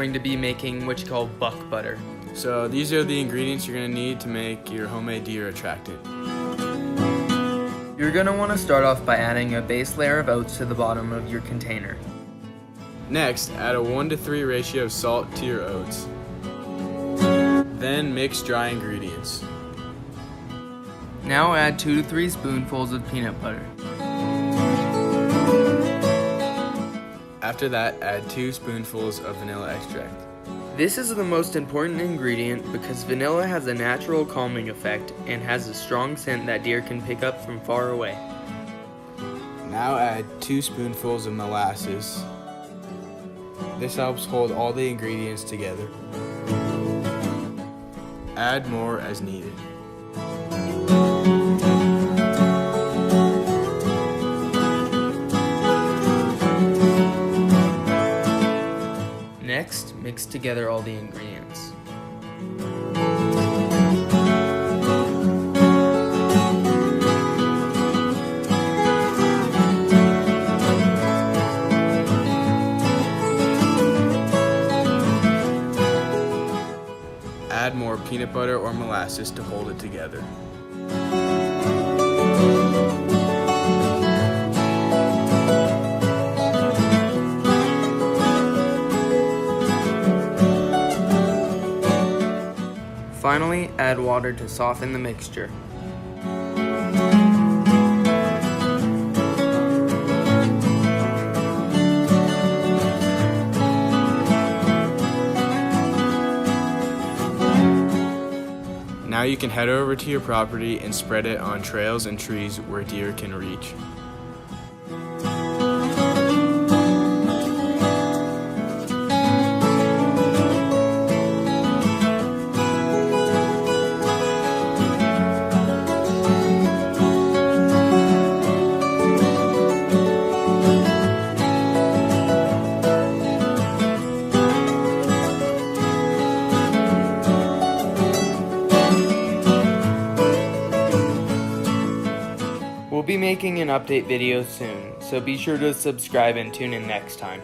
going to be making what you call buck butter. So these are the ingredients you're going to need to make your homemade deer attractant. You're going to want to start off by adding a base layer of oats to the bottom of your container. Next, add a 1-to-3 ratio of salt to your oats. Then mix dry ingredients. Now add 2 to 3 spoonfuls of peanut butter. After that, add 2 spoonfuls of vanilla extract. This is the most important ingredient because vanilla has a natural calming effect and has a strong scent that deer can pick up from far away. Now add 2 spoonfuls of molasses. This helps hold all the ingredients together. Add more as needed. Next, mix together all the ingredients. Add more peanut butter or molasses to hold it together. Finally, add water to soften the mixture. Now you can head over to your property and spread it on trails and trees where deer can reach. We'll be making an update video soon, so be sure to subscribe and tune in next time.